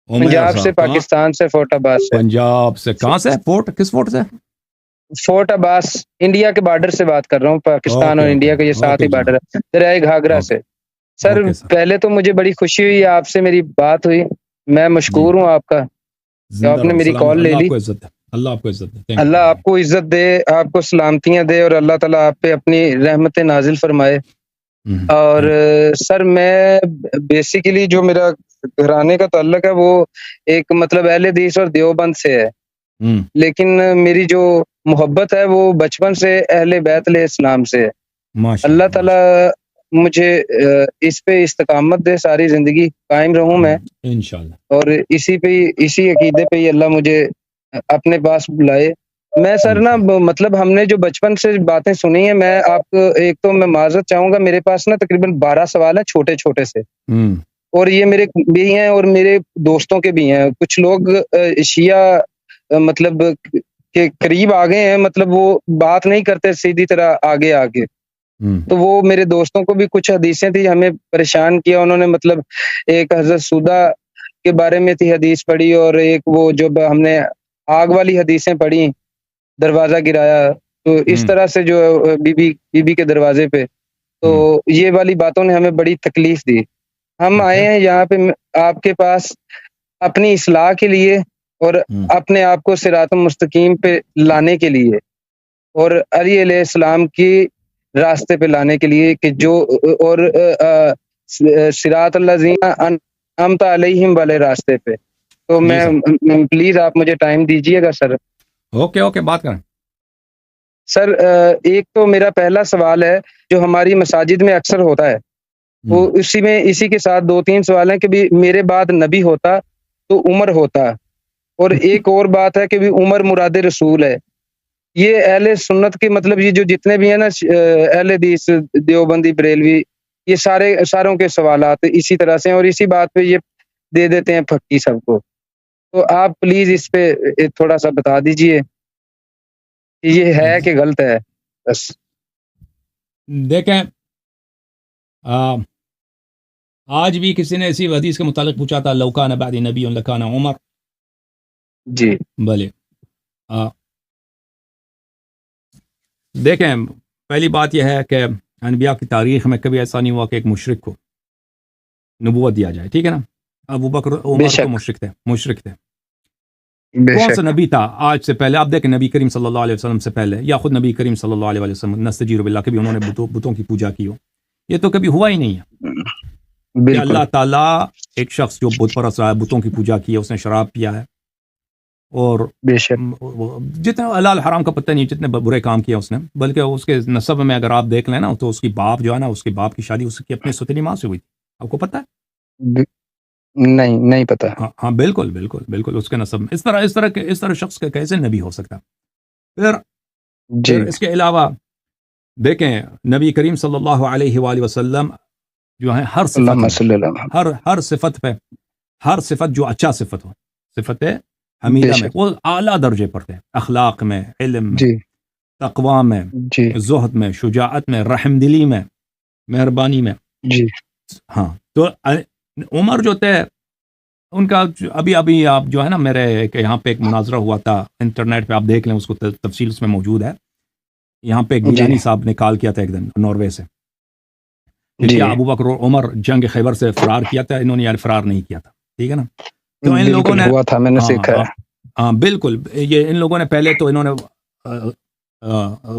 پنجاب سے، پاکستان سے، فورٹ عباس سے۔ پنجاب سے کہاں سے؟ فورٹ کس فورٹ سے؟ فورٹ عباس، انڈیا کے بارڈر سے بات کر رہا ہوں، پاکستان اور انڈیا کا یہ ساتھ ہی بارڈر ہے، دریائے گھاگرا سے۔ سر پہلے تو مجھے بڑی خوشی ہوئی آپ سے میری بات ہوئی، میں مشکور ہوں آپ کا کہ آپ نے میری کال لے لی۔ اللہ آپ کو عزت دے، اللہ آپ کو عزت دے، آپ کو سلامتیاں دے، اور اللہ تعالیٰ آپ پہ اپنی رحمت نازل فرمائے۔ اور سر میں بیسیکلی جو میرا گھرانے کا تعلق ہے وہ ایک مطلب اہل حدیث اور دیوبند سے ہے، لیکن میری جو محبت ہے وہ بچپن سے اہل بیت علیہ السلام سے ہے۔ اللہ تعالیٰ مجھے اس پہ استقامت دے، ساری زندگی قائم رہوں میں انشاءاللہ، اور اسی عقیدے پہ ہی اللہ مجھے اپنے پاس بلائے۔ میں سر نا مطلب ہم نے جو بچپن سے باتیں سنی ہیں، میں آپ کو ایک تو میں معذرت چاہوں گا، میرے پاس نا تقریباً 12 سوال ہیں چھوٹے چھوٹے سے، اور یہ میرے بھی ہیں اور میرے دوستوں کے بھی ہیں۔ کچھ لوگ شیعہ مطلب کے قریب آ گئے ہیں، مطلب وہ بات نہیں کرتے سیدھی طرح آگے، تو وہ میرے دوستوں کو بھی کچھ حدیثیں تھی ہمیں پریشان کیا انہوں نے، مطلب ایک حضرت سودہ کے بارے میں تھی حدیث پڑھی، اور ایک وہ جو ہم نے آگ والی حدیثیں پڑھی، دروازہ گرایا، تو اس طرح سے جو بی بی کے دروازے پہ، تو یہ والی باتوں نے ہمیں بڑی تکلیف دی۔ ہم آئے ہیں یہاں پہ آپ کے پاس اپنی اصلاح کے لیے اور اپنے آپ کو صراط مستقیم پہ لانے کے لیے، اور علی علیہ السلام کی راستے پہ لانے کے لیے، کہ جو اور صراط الذین انعمت علیہم والے راستے پہ۔ تو میں پلیز آپ مجھے ٹائم دیجیے گا سر۔ اوکے بات کریں سر۔ ایک تو میرا پہلا سوال ہے جو ہماری مساجد میں اکثر ہوتا ہے، وہ اسی کے ساتھ 2-3 سوال ہیں کہ بھی میرے بعد نبی ہوتا تو عمر ہوتا، اور ایک اور بات ہے کہ بھی عمر مراد رسول ہے۔ یہ اہل سنت کے مطلب یہ جو جتنے بھی ہیں نا اہل حدیث دیوبندی بریلوی، یہ ساروں کے سوالات اسی طرح سے ہیں، اور اسی بات پہ یہ دے دیتے ہیں پھکی سب کو۔ تو آپ پلیز اس پہ تھوڑا سا بتا دیجئے کہ یہ ہے کہ غلط ہے۔ بس دیکھیں، آج بھی کسی نے اسی حدیث کے متعلق پوچھا تھا، لو کان بعد نبی لکان عمر۔ جی بھلے دیکھیں، پہلی بات یہ ہے کہ انبیاء کی تاریخ میں کبھی ایسا نہیں ہوا کہ ایک مشرک کو نبوت دیا جائے، ٹھیک ہے نا؟ ابو بکر عمر تو مشرک تھے۔ کون سا نبی تھا آج سے پہلے؟ آپ دیکھیں نبی کریم صلی اللہ علیہ وسلم سے پہلے، یا خود نبی کریم صلی اللہ علیہ وسلم نستجیر باللہ، کبھی انہوں نے بتوں کی پوجا کی ہو؟ یہ تو کبھی ہوا ہی نہیں ہے کہ اللہ تعالیٰ ایک شخص جو بت پرست رہا ہے، بتوں کی پوجا کی ہے، اس نے شراب پیا ہے، اور جتنے حلال حرام کا پتہ نہیں جتنے برے کام کیا اس نے، بلکہ اس کے نسب میں اگر آپ دیکھ لیں نا تو اس کی باپ جو ہے نا، اس کے باپ کی شادی اس کی اپنی ستنی ماں سے ہوئی تھی۔ آپ کو پتہ ہے؟ نہیں پتہ۔ ہاں بالکل اس کے نسب میں اس طرح شخص کا کیسے نبی ہو سکتا؟ پھر اس کے علاوہ دیکھیں، نبی کریم صلی اللہ علیہ وآلہ وسلم جو ہے ہر صفت پہ، ہر صفت جو اچھا صفت ہو، صفت حمیدہ میں، وہ اعلیٰ درجے پر تھے، اخلاق میں، علم میں، تقوی میں، زہد میں، شجاعت میں، رحم دلی میں، مہربانی میں۔ ہاں، تو عمر جو تھے ان کا ابھی آپ جو ہے نا، میرے یہاں پہ ایک مناظرہ ہوا تھا، انٹرنیٹ پہ آپ دیکھ لیں اس کو، تفصیل اس میں موجود ہے۔ یہاں پہ گیلانی صاحب نے کال کیا تھا ایک دن ناروے سے، کیا ابو بکر اور عمر جنگ خیبر سے فرار کیا تھا؟ انہوں نے فرار نہیں کیا تھا، ٹھیک ہے نا؟ تو ان لوگوں نے ہوا تھا، میں نے سیکھا ہے۔ ہاں بالکل، یہ ان لوگوں نے پہلے تو انہوں نے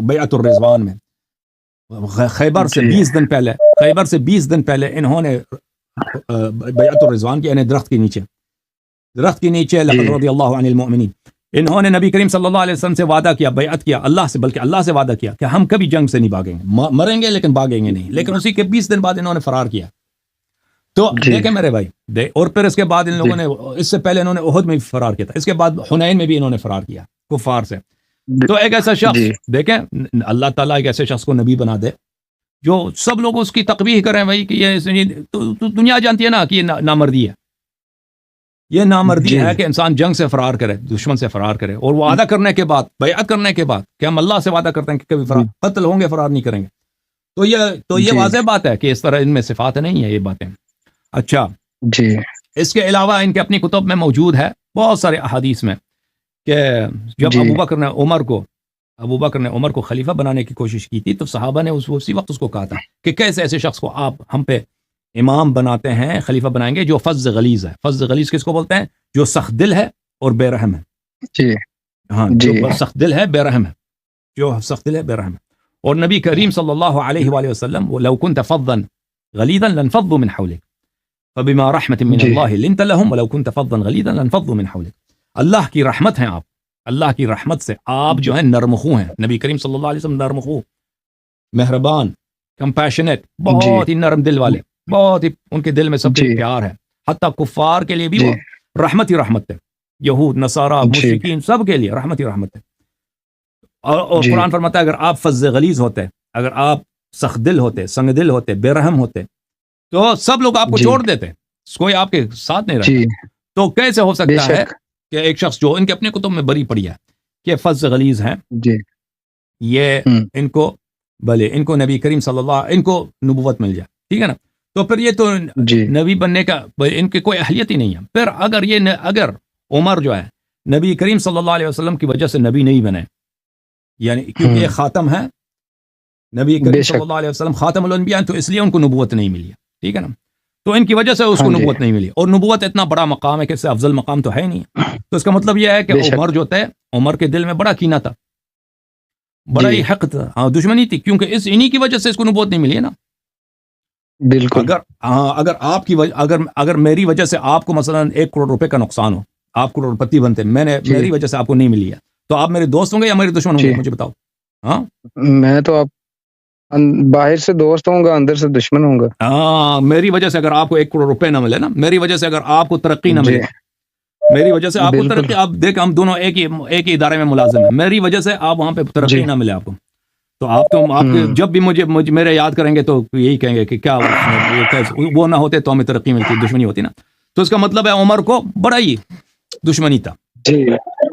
بیعت الرضوان میں خیبر سے 20 دن پہلے انہوں نے بیعت الرضوان کی، یعنی درخت کے نیچے لقد رضی اللہ عن المؤمنین، انہوں نے نبی کریم صلی اللہ علیہ وسلم سے وعدہ کیا، بیعت کیا اللہ سے، بلکہ اللہ سے وعدہ کیا کہ ہم کبھی جنگ سے نہیں بھاگیں گے، مریں گے لیکن بھاگیں گے نہیں، لیکن اسی کے 20 دن بعد انہوں نے فرار کیا۔ تو دیکھیں میرے بھائی، اور پھر اس کے بعد ان لوگوں نے، اس سے پہلے انہوں نے احد میں بھی فرار کیا تھا، اس کے بعد حنین میں بھی انہوں نے فرار کیا کفار سے۔ تو ایک ایسا شخص، دیکھیں اللہ تعالیٰ ایک ایسے شخص کو نبی بنا دے جو سب لوگ اس کی تقبیح کریں بھائی کہ یہ تو دنیا جانتی ہے نا کہ یہ نامردی ہے، یہ نامردی ہے کہ انسان جنگ سے فرار کرے، دشمن سے فرار کرے، اور وہ وعدہ کرنے کے بعد، بیعت کرنے کے بعد کہ ہم اللہ سے وعدہ کرتے ہیں کہ کبھی قتل ہوں گے، فرار نہیں کریں گے۔ تو یہ واضح بات ہے کہ اس طرح ان میں صفات نہیں ہے یہ باتیں۔ اچھا، اس کے علاوہ ان کے اپنی کتب میں موجود ہے بہت سارے احادیث میں کہ جب جی ابو بکر نے عمر کو خلیفہ بنانے کی کوشش کی تھی تو صحابہ نے اسی وقت اس کو کہا تھا کہ کیسے ایسے شخص کو آپ ہم پہ امام بناتے ہیں، خلیفہ بنائیں گے جو فظ غلیظ ہے۔ فظ غلیظ کس کو بولتے ہیں؟ جو سخت دل ہے اور بے رحم ہے۔ جی ہاں، جی جو سخت دل ہے بے رحم ہے، جو سخت دل ہے بے رحم ہے۔ اور نبی کریم صلی اللہ علیہ وآلہ وسلم لو كنت فظا غلیظا لانفضوا من حولك فبما رحمة من جی اللہ لنت لهم ولو كنت فظا غلیظا لانفضوا من حولك۔ اللہ کی رحمت ہیں آپ، اللہ کی رحمت سے آپ جو ہیں نرم خو ہیں۔ نبی کریم صلی اللہ علیہ وسلم نرم خو، مہربان، کمپیشنیٹ، جی بہت ہی نرم دل والے، بہت ہی ان کے دل میں سب کے جی پیار ہے، حتیٰ کفار کے لیے بھی جی وہ رحمت ہی رحمت ہے، یہود، نصارہ، جی مشرکین، سب کے لیے رحمت ہی رحمت ہے۔ اور جی قرآن فرماتا ہے اگر آپ فظ غلیظ ہوتے، اگر آپ سخت دل ہوتے، سنگ دل ہوتے، بے رحم ہوتے تو سب لوگ آپ کو جی چھوڑ دیتے، کوئی آپ کے ساتھ نہیں جی رہتا۔ تو کیسے ہو بے سکتا ہے شک کہ ایک شخص جو ان کے اپنے کتب میں بری پڑی ہے کہ فظ غلیظ ہیں، جی یہ ان کو نبی کریم صلی اللہ ان کو نبوت مل جائے، ٹھیک ہے نا؟ تو پھر یہ تو جی نبی بننے کا ان کی کوئی اہلیت ہی نہیں ہے۔ پھر اگر عمر جو ہے نبی کریم صلی اللہ علیہ وسلم کی وجہ سے نبی نہیں بنے، یعنی کیونکہ یہ خاتم ہے، نبی بے کریم صلی شک اللہ علیہ وسلم خاتم الانبیاء، تو اس لیے ان کو نبوت نہیں ملی ہے، ٹھیک ہے نا؟ تو ان کی وجہ سے اس ہاں کو جی نبوت نہیں ملی، اور نبوت اتنا بڑا مقام ہے کہ اس سے افضل مقام تو ہے ہی نہیں۔ تو اس کا مطلب یہ ہے کہ بے شک عمر جو تھے، عمر کے دل میں بڑا کینہ تھا، بڑا جی ہی حق تھا، ہاں دشمنی تھی، کیونکہ انہی کی وجہ سے اس کو نبوت نہیں ملی ہے نا۔ بالکل اگر آپ کی اگر میری وجہ سے آپ کو مثلا 1 کروڑ روپے کا نقصان ہو، آپ کروڑ پتی بنتے، جی میری وجہ سے آپ کو نہیں ملی ہے، تو آپ میرے دوست ہوں گے یا میرے دشمن ہوں جی گے؟ مجھے بتاؤ۔ ہاں میں تو آپ باہر سے دوست ہوں گا، اندر سے دشمن ہوں گا۔ ہاں، میری وجہ سے اگر آپ کو 1 کروڑ روپے نہ ملے نا، میری وجہ سے اگر آپ کو ترقی نہ جی ملے، میری وجہ سے آپ کو بالکل ترقی، آپ دیکھ ہم دونوں ایک ہی ادارے میں ملازم ہیں، میری وجہ سے آپ وہاں پہ جی ترقی نہ ملے آپ کو، تو آپ جب بھی مجھے میرے یاد کریں گے تو یہی کہیں گے کہ کیا وہ نہ ہوتے تو ہمیں ترقی ملتی، دشمنی ہوتی نا۔ تو اس کا مطلب ہے عمر کو بڑا ہی دشمنی تھا، جی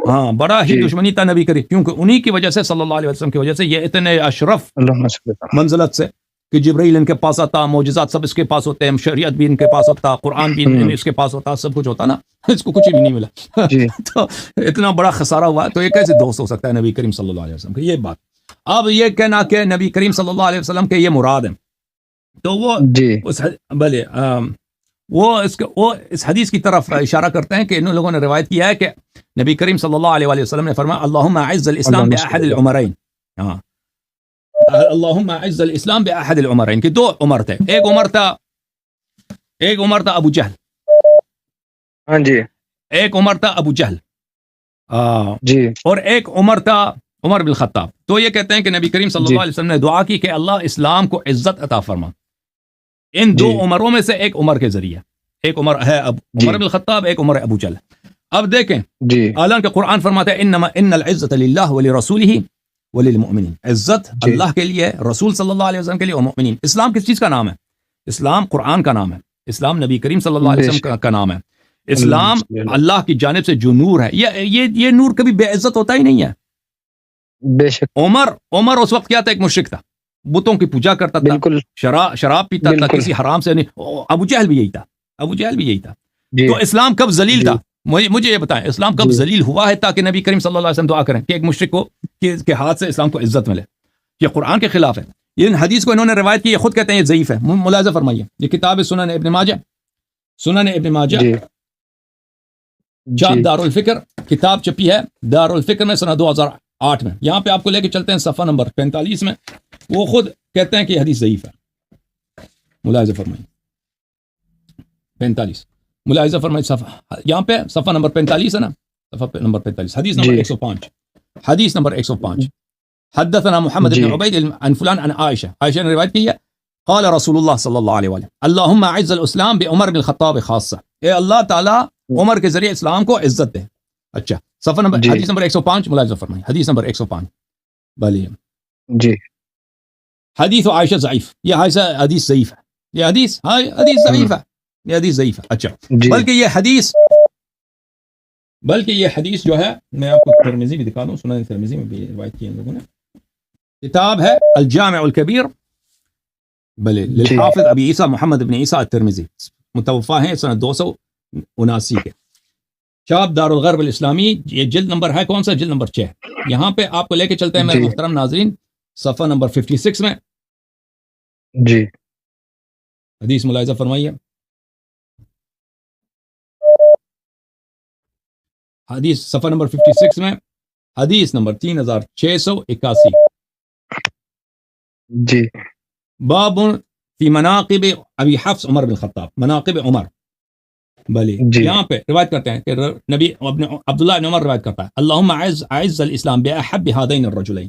ہاں بڑا ہی جی دشمنی تھا نبی کریم، کیونکہ انہی کی وجہ سے صلی اللہ علیہ وسلم کی وجہ سے یہ اتنے اشرف اللہم صلی اللہ منزلت سے کہ جبرائیل ان کے پاس آتا، معجزات سب اس کے پاس ہوتے ہیں، شریعت بھی ان کے پاس ہوتا، قرآن بھی اس کے پاس ہوتا، سب کچھ ہوتا نا، اس کو کچھ بھی نہیں ملا۔ جی تو اتنا بڑا خسارہ ہوا، تو یہ کیسے دوست ہو سکتا ہے نبی کریم صلی اللہ علیہ وسلم کی؟ یہ بات اب یہ کہنا کہ نبی کریم صلی اللہ علیہ وسلم کے یہ مراد ہے، تو وہ جی اس حدیث کی طرف اشارہ کرتے ہیں کہ ان لوگوں نے روایت کیا ہے کہ نبی کریم صلی اللہ علیہ وسلم نے فرمایا اللہم اعز الاسلام اللہم باحد صلی اللہ العمرین، ہاں اللہم اعز الاسلام باحد العمرین، کہ 2 عمر تھے، ایک عمر تھا ابو جہل، ہاں جی ایک عمر تھا ابو جہل، جی اور ایک عمر تھا عمر بن الخطاب۔ تو یہ کہتے ہیں کہ نبی کریم صلی جی اللہ علیہ وسلم نے دعا کی کہ اللہ اسلام کو عزت عطا فرما، ان 2 جی عمروں میں سے ایک عمر کے ذریعے، ایک عمر ہے جی عمر بن الخطاب، ایک عمر ابو جہل۔ اب دیکھیں جی حالانکہ قرآن فرماتا ہے ان العزت للہ ولرسولہ وللمؤمنین، عزت جی اللہ کے لیے، رسول صلی اللہ علیہ وسلم کے لیے اور مؤمنین۔ اسلام کس چیز کا نام ہے؟ اسلام قرآن کا نام ہے، اسلام نبی کریم صلی اللہ علیہ بے وسلم شک کا نام ہے، اللہم اسلام صلی اللہ اللہ کی جانب سے جو نور ہے، یہ نور کبھی بے عزت ہوتا ہی نہیں ہے۔ بے شک عمر اس وقت کیا تھا؟ ایک مشرک تھا، بتوں کی پوجا کرتا تھا، بالکل شراب پیتا تھا، بالکل کسی حرام سے نہیں۔ ابو جہل بھی یہی تھا۔ جی تو اسلام کب ذلیل جی تھا؟ مجھے یہ بتائیں، اسلام کب جی ذلیل ہوا ہے تاکہ نبی کریم صلی اللہ علیہ وسلم دعا کریں کہ ایک مشرک کو کے ہاتھ سے اسلام کو عزت ملے؟ یہ قرآن کے خلاف ہے، یہ حدیث کو انہوں نے روایت کی، یہ خود کہتے ہیں یہ ضعیف ہے، ملاحظہ فرمائیے، یہ کتاب سنن ابن ماجہ جی چاپ جی دار الفکر، کتاب چھپی ہے دار الفکر میں سنہ 2008 میں، یہاں پہ آپ کو لے کے چلتے ہیں صفحہ نمبر 45 میں، وہ خود کہتے ہیں کہ یہ حدیث ضعیف ہے، ملاحظہ فرمائیے 45، ملاحظہ فرمائیے صفحہ، یہاں پہ صفحہ نمبر 45 ہے نا، صفحہ نمبر 45، حدیث نمبر جی 105، حدیث نمبر 105، حدثنا محمد جی بن عبید عن فلان عن عائشہ نے روایت کی ہے، قال رسول اللہ صلی اللہ علیہ وسلم اللہم اعز الاسلام بعمر بن الخطاب خاصہ، اے اللہ تعالیٰ عمر کے ذریعے اسلام کو عزت دے۔ اچھا، صفحہ نمبر جی حدیث نمبر 105 ملاحظہ فرمائیں، حدیث نمبر 105 بلیے جی حدیث عائشہ ضعیف، یہ حدیث ضعیف ہے، یہ حدیث ضعیف ہے، یہ حدیث ضعیف ہے۔ اچھا، جی بلکہ یہ حدیث جو ہے، میں آپ کو ترمذی بھی دکھا دوں، سنن ترمذی میں بھی روایت کی ان لوگوں نے، کتاب ہے الجامع الکبیر بلے جی للحافظ ابی عیسیٰ محمد بن عیسیٰ الترمذی، متوفا ہیں سنہ 79 کے چاپ دارالغرب الاسلامی، یہ جلد نمبر ہے کون سا؟ جلد نمبر 6۔ یہاں پہ آپ کو لے کے چلتے ہیں میرے محترم ناظرین صفحہ نمبر 56 میں، جی حدیث ملاحظہ فرمائیے، حدیث صفحہ نمبر 56 میں حدیث نمبر 3681، جی باب فی مناقب ابی حفص عمر بن خطاب، مناقب عمر۔ بلی جی یہاں پہ روایت کرتے ہیں کہ نبی عبداللہ بن عمر روایت کرتا ہے، اللہم اعز الاسلام باحب هذین الرجلین،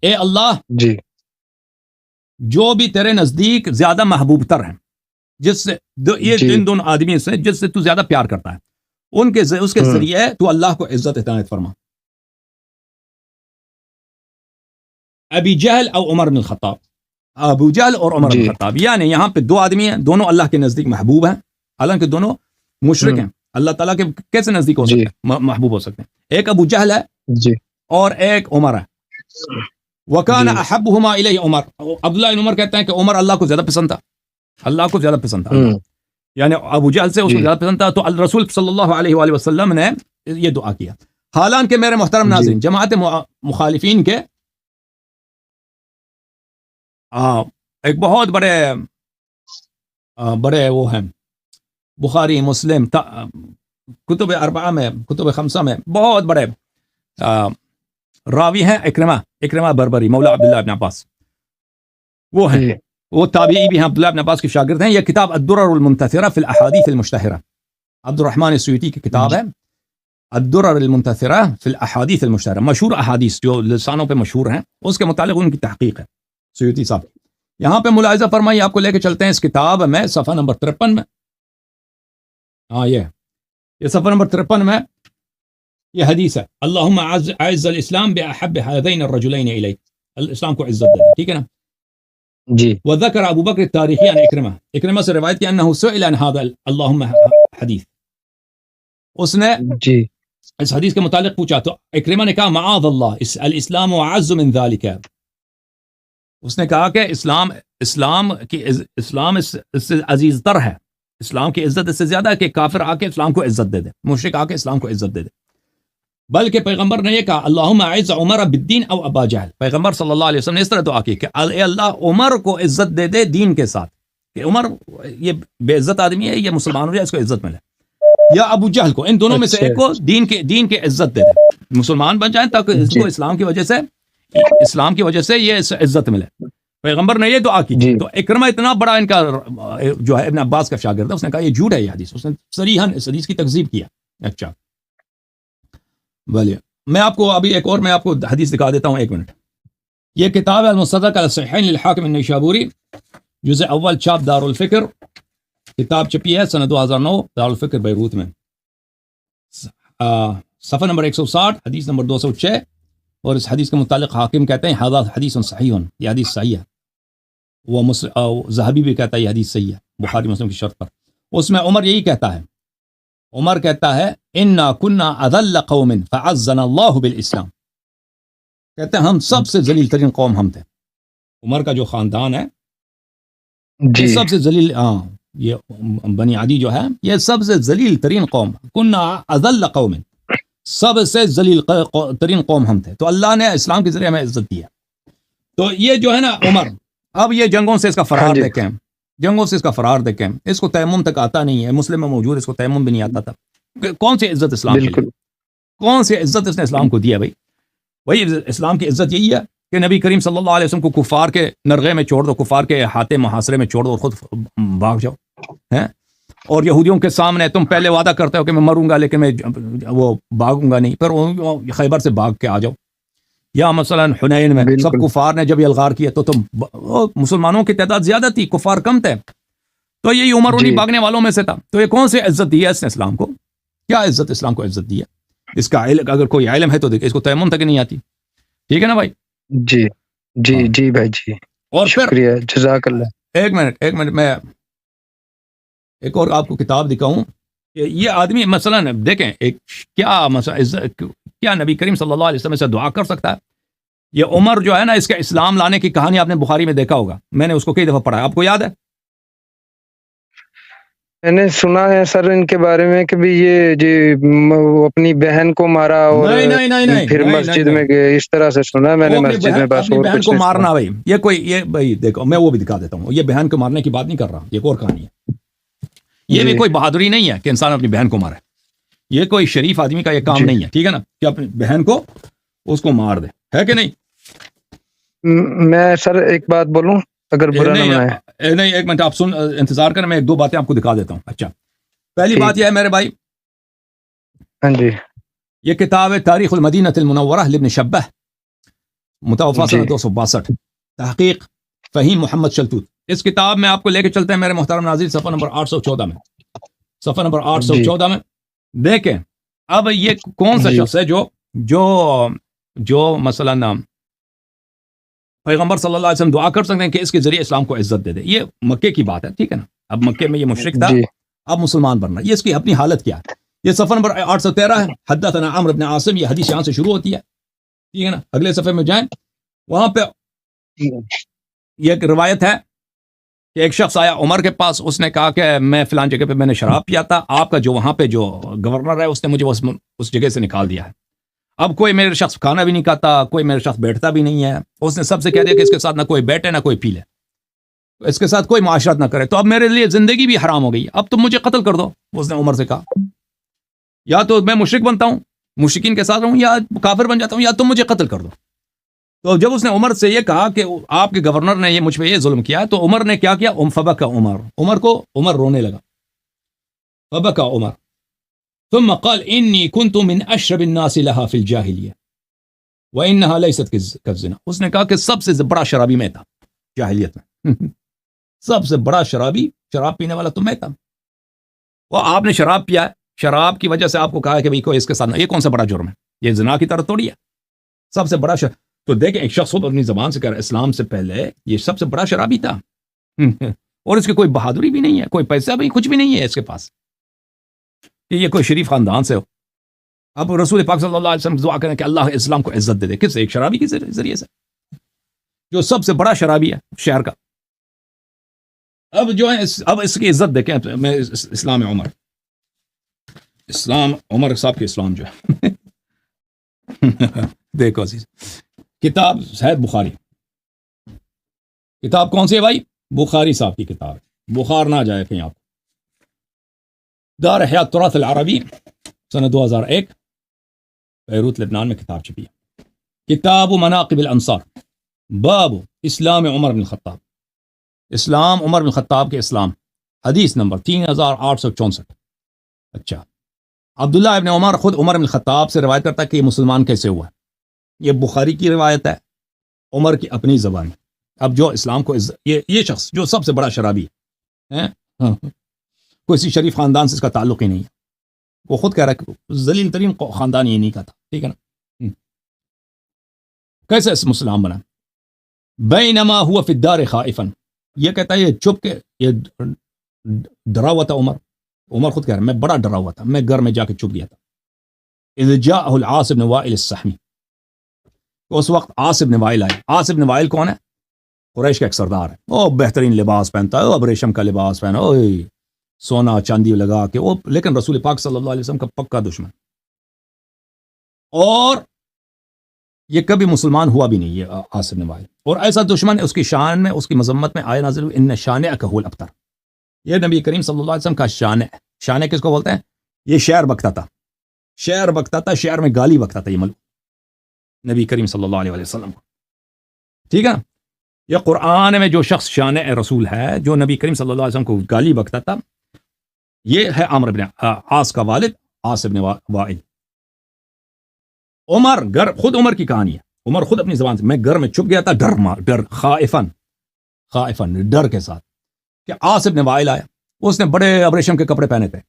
اے اللہ جی جو بھی تیرے نزدیک زیادہ محبوب تر ہیں، جس سے یہ جی ان دونوں آدمی سے جس سے تو زیادہ پیار کرتا ہے، اس کے ذریعے تو اللہ کو عزت عنایت فرما، ابی جہل او عمر بن الخطاب، ابو جہل اور عمر بن الخطاب، یعنی یہاں پہ دو آدمی ہیں، دونوں اللہ کے نزدیک محبوب ہیں، حالانکہ دونوں مشرک ہیں، اللہ تعالیٰ کے کیسے نزدیک ہو سکتے ہیں، محبوب ہو سکتے ہیں؟ ایک ابو جہل ہے جی اور ایک عمر ہے، وَكَانَ أَحَبُّهُمَا إِلَيْهِ عمر، عبداللہ بن عمر کہتے ہیں کہ عمر اللہ کو زیادہ پسند تھا، اللہ کو زیادہ پسند تھا، یعنی ابو جہل سے اس کو زیادہ پسند تھا، تو الرسول صلی اللہ علیہ وآلہ وسلم نے یہ دعا کیا۔ حالانکہ میرے محترم ناظرین جماعت مخالفین کے ایک بہت بڑے وہ ہیں، بخاری مسلم کتب اربعہ میں، کتب خمسہ میں بہت بڑے راوی ہیں، اکرمہ بربری مولا عبداللہ ابن عباس، وہ ہیں، وہ تابعی بھی ہیں، عبداللہ ابن عباس کے شاگرد ہیں۔ یہ کتاب الدرر المنتثرہ فی الاحادیث المشتہرہ، عبد الرحمن السیوطی کی کتاب ہے الدرر المنتثرہ فی الاحادیث المشتہرہ، مشہور احادیث جو لسانوں پہ مشہور ہیں اس کے متعلق ان کی تحقیق ہے سیوطی صاحب۔ یہاں پہ ملاحظہ فرمائیے، آپ کو لے کے چلتے ہیں اس کتاب میں صفحہ نمبر 53 میں، یہ صفحہ نمبر 53 میں یہ حدیث ہے، اللہم اعز الاسلام باحب هذین الرجلین الیک، الاسلام کو عزت دے دے، ٹھیک ہے نا جی۔ وذکر ابو بکر التاریخی عن اکرمہ سے روایت کیا انہ سئل عن هذا اللہم حدیث، اس نے جی اس حدیث کے متعلق پوچھا تو اکرمہ نے کہا معاذ اللہ الاسلام اعز من ذلك، اس نے کہا کہ اسلام اس سے عزیز تر ہے، اسلام کی عزت اس سے زیادہ ہے کہ کافر آ کے اسلام کو عزت دے دے، مشرک آ کے اسلام کو عزت دے دے، بلکہ پیغمبر نے یہ کہا اللہم اعز عمر بالدین او ابا جہل، پیغمبر صلی اللہ علیہ وسلم نے اس طرح دعا کی کہ اے اللہ عمر کو عزت دے دے دین کے ساتھ، کہ عمر یہ بے عزت آدمی ہے، یہ مسلمان ہو جائے اس کو عزت ملے، یا ابو جہل کو، ان دونوں میں سے ایک کو دین کے عزت دے دے، مسلمان بن جائیں تاکہ اس کو اسلام کی وجہ سے یہ عزت ملے، پیغمبر نے یہ دعا کی تھی۔ تو اکرمہ اتنا بڑا ان کا جو ہے ابن عباس کا شاگرد ہے، اس نے کہا یہ جھوٹ ہے یہ حدیث، اس نے صریحاً اس حدیث کی تکذیب کیا۔ اچھا بلیے میں آپ کو ابھی ایک اور حدیث دکھا دیتا ہوں، ایک منٹ۔ یہ کتاب ہے المستدرک علی الصحیحین للحاکم النیشابوری، جزء اول، چاپ دارالفکر، کتاب چھپی ہے سنہ 2009 دارالفکر بیروت میں، صفحہ نمبر 160، حدیث نمبر 206، اور اس حدیث کے متعلق حاکم کہتے ہیں ھذا حدیث صحیح، یہ حدیث صحیح ہے، وہ ذہبی بھی کہتا ہے یہ حدیث صحیح ہے بخاری مسلم کی شرط پر۔ اس میں عمر یہی کہتا ہے، عمر کہتا ہے انا کنا اذل قوم فعزنا اللہ بالاسلام، کہتے ہیں ہم سب سے ذلیل ترین قوم ہم تھے، عمر کا جو خاندان ہے یہ سب سے ذلیل، یہ بنی عدی جو ہے یہ سب سے ذلیل ترین قوم، کنا اذل قوم، سب سے ذلیل ترین قوم ہم تھے، تو اللہ نے اسلام کے ذریعے ہمیں عزت دیا۔ تو یہ جو ہے نا عمر، اب یہ جنگوں سے اس کا فرار دیکھیں، اس کو تیمم تک آتا نہیں ہے، مسلم میں موجود اس کو تیمم بھی نہیں آتا تھا، کون سی عزت اسلام کے لیے، کون سی عزت اس نے اسلام کو دیا؟ بھائی وہی اسلام کی عزت یہی ہے کہ نبی کریم صلی اللہ علیہ وسلم کو کفار کے نرغے میں چھوڑ دو، کفار کے ہاتھے محاصرے میں چھوڑ دو اور خود بھاگ جاؤ، ہیں، اور یہودیوں کے سامنے تم پہلے وعدہ کرتے ہو کہ میں مروں گا لیکن میں وہ بھاگوں گا نہیں، پھر خیبر سے بھاگ کے آ جاؤ، یا مثلا حنین میں سب کفار نے جب الغار کیا تو تم، مسلمانوں کی تعداد زیادہ تھی، کفار کم تھے، تو یہی عمر انہیں بھاگنے والوں میں سے تھا، تو یہ کون سی عزت دی ہے اس نے اسلام کو؟ کیا عزت اسلام کو عزت دی ہے؟ اس کا اگر کوئی علم ہے تو دیکھیں، اس کو تیمم تک نہیں آتی، ٹھیک ہے نا بھائی؟ جی بھائی جی، اور شکریہ، جزاک اللہ۔ ایک منٹ میں ایک اور آپ کو کتاب دکھاؤں کہ یہ آدمی مثلا دیکھیں کیا نبی کریم صلی اللہ علیہ وسلم سے دعا کر سکتا ہے؟ یہ عمر جو ہے نا، اس کا اسلام لانے کی کہانی آپ نے بخاری میں دیکھا ہوگا، میں نے اس کو کئی دفعہ پڑھا ہے، آپ کو یاد ہے؟ میں نے سنا ہے سر ان کے بارے میں کہ بھی یہ جی وہ اپنی بہن کو مارا اور پھر مسجد میں گئے، اس طرح سے سنا ہے میں نے مسجد میں، بس اپنی اور بہن کچھ کو نہیں سنا۔ مارنا بھائی یہ بھائی دیکھو میں وہ بھی دکھا دیتا ہوں، یہ بہن کو مارنے کی بات نہیں کر رہا، یہ ایک اور کہانی ہے۔ یہ بھی جی کوئی بہادری نہیں ہے کہ انسان اپنی بہن کو مارے، یہ کوئی شریف آدمی کا یہ کام جی نہیں ہے، ٹھیک ہے نا، کہ اپنی بہن کو اس کو مار دے، ہے کہ نہیں؟ میں سر ایک بات بولوں اگر برا نہ منائے؟ نہیں ایک منٹ آپ سن انتظار کریں، میں ایک دو باتیں آپ کو دکھا دیتا ہوں۔ اچھا پہلی ٹھیک بات یہ ہے میرے بھائی، ہاں جی یہ کتاب ہے تاریخ المدینہ المنورہ لابن شبہ، متوفا جی سنہ 262، تحقیق فہیم محمد شلتوت۔ اس کتاب میں آپ کو لے کے چلتے ہیں میرے محترم ناظرین صفحہ نمبر 814 میں، صفحہ نمبر جی 814 میں دیکھیں اب یہ کون سا جی شخص ہے جو مثلا پیغمبر صلی اللہ علیہ وسلم دعا کر سکتے ہیں کہ اس کے ذریعے اسلام کو عزت دے دے۔ یہ مکے کی بات ہے، ٹھیک ہے نا، اب مکے میں یہ مشرک تھا، جی اب مسلمان بننا، یہ اس کی اپنی حالت کیا ہے۔ یہ صفحہ نمبر 813 ہے، حدثنا عمرو بن عاصم، یہ حدیث یہاں سے شروع ہوتی ہے، ٹھیک ہے نا، اگلے صفحے میں جائیں، وہاں پہ یہ ایک روایت ہے کہ ایک شخص آیا عمر کے پاس، اس نے کہا کہ میں فلان جگہ پہ میں نے شراب پیا تھا، آپ کا جو وہاں پہ جو گورنر ہے اس نے مجھے اس جگہ سے نکال دیا ہے، اب کوئی میرے شخص کھانا بھی نہیں کھاتا، کوئی میرے شخص بیٹھتا بھی نہیں ہے، اس نے سب سے کہہ دیا کہ اس کے ساتھ نہ کوئی بیٹھے نہ کوئی پی لے، اس کے ساتھ کوئی معاشرت نہ کرے، تو اب میرے لیے زندگی بھی حرام ہو گئی، اب تم مجھے قتل کر دو۔ اس نے عمر سے کہا یا تو میں مشرک بنتا ہوں، مشرکین کے ساتھ رہوں، یا کافر بن جاتا ہوں، یا تم مجھے قتل کر دو۔ تو جب اس نے عمر سے یہ کہا کہ آپ کے گورنر نے یہ مجھ پہ یہ ظلم کیا، تو عمر نے کیا کیا، فبکا عمر رونے لگا، فبکا عمر ثم قال انی كنت من اشرب الناس لها في الجاهلیہ وانها ليست كالزنا۔ اس نے کہا کہ سب سے بڑا شرابی میں تھا جاہلیت میں سب سے بڑا شراب پینے والا تو میں تھا، وہ آپ نے شراب پیا ہے، شراب کی وجہ سے آپ کو کہا کہ بھئی کوئی اس کے ساتھ، یہ کون سا بڑا جرم ہے، یہ زنا کی طرح توڑی ہے، سب سے بڑا تو دیکھیں ایک شخص خود اپنی زبان سے کہہ رہا اسلام سے پہلے یہ سب سے بڑا شرابی تھا اور اس کی کوئی بہادری بھی نہیں ہے، کوئی پیسہ بھی کچھ بھی نہیں ہے اس کے پاس کہ یہ کوئی شریف خاندان سے ہو۔ اب رسول پاک صلی اللہ علیہ وسلم دعا کریں کہ اللہ اسلام کو عزت دے دے، کس ایک شرابی کے ذریعے سے جو سب سے بڑا شرابی ہے شہر کا۔ اب جو ہے اب اس کی عزت دیکھیں، میں اسلام عمر صاحب کے اسلام جو ہے دیکھو عزیز، کتاب صحیح بخاری، کتاب کون سی ہے بھائی؟ بخاری صاحب کی کتاب ہے، بخار نہ جائے کہیں آپ، دار حیات تراث العربی سنہ 2001 بیروت لبنان میں کتاب چھپی ہے، کتاب مناقب الانصار، باب اسلام عمر بن الخطاب، اسلام عمر بن الخطاب کے اسلام، حدیث نمبر 3864۔ اچھا عبداللہ ابن عمر خود عمر بن الخطاب سے روایت کرتا ہے کہ یہ مسلمان کیسے ہوا ہے، یہ بخاری کی روایت ہے، عمر کی اپنی زبان۔ اب جو اسلام کو یہ شخص جو سب سے بڑا شرابی ہے، کوئی سی شریف خاندان سے اس کا تعلق ہی نہیں ہے، وہ خود کہہ رہا ہے کہ ذلیل ترین خاندان یہ نہیں کا تھا، ٹھیک ہے نا، کیسے اس مسلمان بنا؟ بینما ہوا فی الدار خائفا، یہ کہتا ہے یہ چپ کے یہ ڈرا ہوا تھا عمر خود کہہ رہا ہے میں بڑا ڈرا ہوا تھا، میں گھر میں جا کے چھپ گیا تھا۔ اذ جاءہ العاص بن وائل السہمی، اس وقت عاص بن وائل آئے، عاص بن وائل کون ہے؟ قریش کا ایک سردار ہے، وہ بہترین لباس پہنتا ہے، وہ ریشم کا لباس پہنا، سونا چاندی لگا کے، وہ لیکن رسول پاک صلی اللہ علیہ وسلم کا پکا دشمن، اور یہ کبھی مسلمان ہوا بھی نہیں یہ عاص بن وائل، اور ایسا دشمن اس کی شان میں، اس کی مذمت میں آئے نازل ہوئی ان شانئک هو الابتر، یہ نبی کریم صلی اللہ علیہ وسلم کا شانع کس کو بولتے ہیں؟ یہ شعر بکتا تھا، شعر میں گالی بکتا تھا یہ نبی کریم صلی اللہ علیہ وسلم کو، ٹھیک ہے نا، یہ قرآن میں جو شخص شانع رسول ہے جو نبی کریم صلی اللہ علیہ وسلم کو گالی بکتا تھا، یہ ہے عمرو بن عاص کا والد عاص بن وائل۔ خود عمر کی کہانی ہے، عمر خود اپنی زبان سے میں گھر میں چھپ گیا تھا، ڈر خائفن ڈر کے ساتھ، کہ عاص بن وائل آیا، اس نے بڑے ابریشم کے کپڑے پہنے تھے،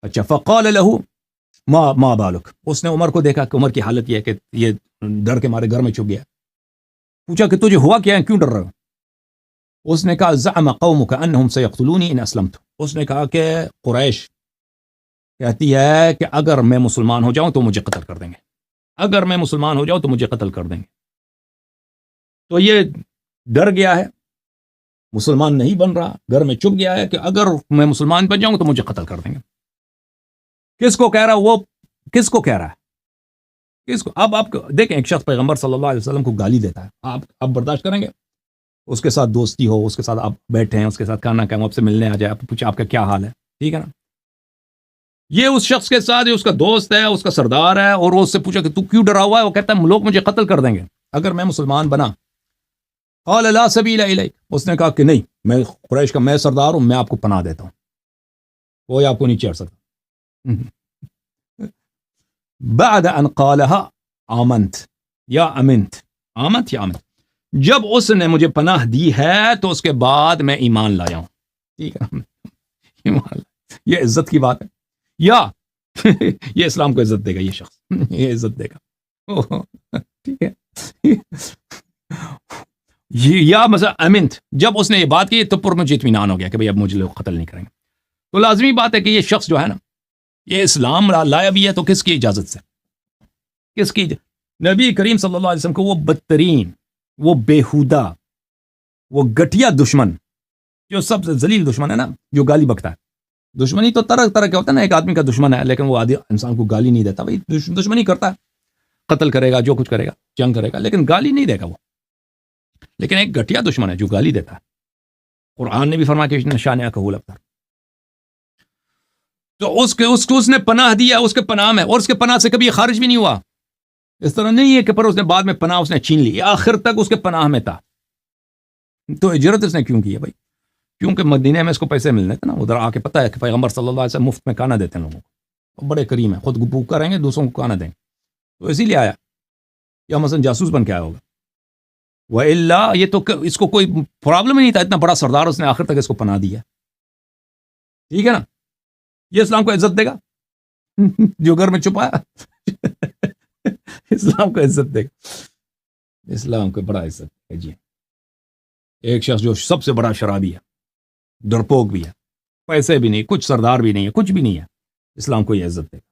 اچھا فقال له ما بالک، اس نے عمر کو دیکھا کہ عمر کی حالت یہ ہے کہ یہ ڈر کے مارے گھر میں چھپ گیا، پوچھا کہ تجھے ہوا کیا ہے، کیوں ڈر رہے ہو؟ اس نے کہا زعم قومک انہم سیقتلونی ان اسلمت، اس نے کہا کہ قریش کہتی ہے کہ اگر میں مسلمان ہو جاؤں تو مجھے قتل کر دیں گے، اگر میں مسلمان ہو جاؤں تو مجھے قتل کر دیں گے، تو یہ ڈر گیا ہے، مسلمان نہیں بن رہا، گھر میں چھپ گیا ہے کہ اگر میں مسلمان بن جاؤں تو مجھے قتل کر دیں گے. کس کو کہہ رہا وہ؟ کس کو کہہ رہا ہے؟ کس کو؟ اب آپ دیکھیں، ایک شخص پیغمبر صلی اللہ علیہ وسلم کو گالی دیتا ہے، آپ برداشت کریں گے؟ اس کے ساتھ دوستی ہو، اس کے ساتھ آپ بیٹھے ہیں، اس کے ساتھ کھانا کھائیں، آپ سے ملنے آ جائے، آپ پوچھے آپ کا کیا حال ہے، ٹھیک ہے نا؟ یہ اس شخص کے ساتھ اس کا دوست ہے، اس کا سردار ہے، اور وہ اس سے پوچھا کہ تو کیوں ڈرا ہوا ہے؟ وہ کہتا ہے لوگ مجھے قتل کر دیں گے اگر میں مسلمان بنا. قال لا سبیل الیک، اس نے کہا کہ نہیں، میں قریش کا میں سردار ہوں، میں آپ کو پناہ دیتا ہوں، کوئی آپ کو نہیں چیڑ سکتا. بعد ان قالها آمنت یا امنت، آمنت یا امنت، جب اس نے مجھے پناہ دی ہے تو اس کے بعد میں ایمان لایا ہوں. ٹھیک ہے، ایمان لایا. یہ عزت کی بات ہے، یا یہ اسلام کو عزت دے گا، یہ شخص یہ عزت دے گا. ٹھیک ہے، یا مثلا امنت، جب اس نے یہ بات کی تو پر مجھے اطمینان ہو گیا کہ بھئی اب مجھے لوگ قتل نہیں کریں گے. تو لازمی بات ہے کہ یہ شخص جو ہے نا، یہ اسلام لایا بھی ہے تو کس کی اجازت سے؟ کس کی؟ نبی کریم صلی اللہ علیہ وسلم کو وہ بدترین، وہ بےہودہ، وہ گٹھیا دشمن، جو سب سے ذلیل دشمن ہے نا، جو گالی بکتا ہے. دشمنی تو طرح طرح کا ہوتا ہے نا، ایک آدمی کا دشمن ہے لیکن وہ آدمی انسان کو گالی نہیں دیتا. بھائی دشمنی کرتا ہے، قتل کرے گا، جو کچھ کرے گا، جنگ کرے گا، لیکن گالی نہیں دے گا وہ. لیکن ایک گٹھیا دشمن ہے جو گالی دیتا ہے. قرآن نے بھی فرمایا کہ نشان کہول ابتر. تو اس نے پناہ دیا اس کے پناہ میں، اور اس کے پناہ سے کبھی خارج بھی نہیں ہوا. اس طرح نہیں ہے کہ پر اس نے بعد میں پناہ اس نے چھین لی، آخر تک اس کے پناہ میں تھا. تو ہجرت اس نے کیوں کی ہے بھائی؟ کیونکہ مدینے میں اس کو پیسے ملنے تھے نا، ادھر آ کے پتہ ہے کہ پیغمبر صلی اللہ علیہ وسلم مفت میں کھانا دیتے ہیں لوگوں کو، بڑے کریم ہیں، خود بھوکا رہیں گے، دوسروں کو کھانا دیں گے، تو اسی لیے آیا. یا مثلا جاسوس بن کے آیا ہوگا. وَإِلَّا یہ تو اس کو کوئی پرابلم ہی نہیں تھا، اتنا بڑا سردار اس نے آخر تک اس کو پناہ دیا. ٹھیک ہے نا؟ یہ اسلام کو عزت دے گا جو گھر میں چھپایا؟ اسلام کو عزت دے گا؟ اسلام کو بڑا عزت ہے جی. ایک شخص جو سب سے بڑا شرابی ہے، ڈرپوک بھی ہے، پیسے بھی نہیں، کچھ سردار بھی نہیں ہے، کچھ بھی نہیں ہے، اسلام کو یہ عزت دے گا.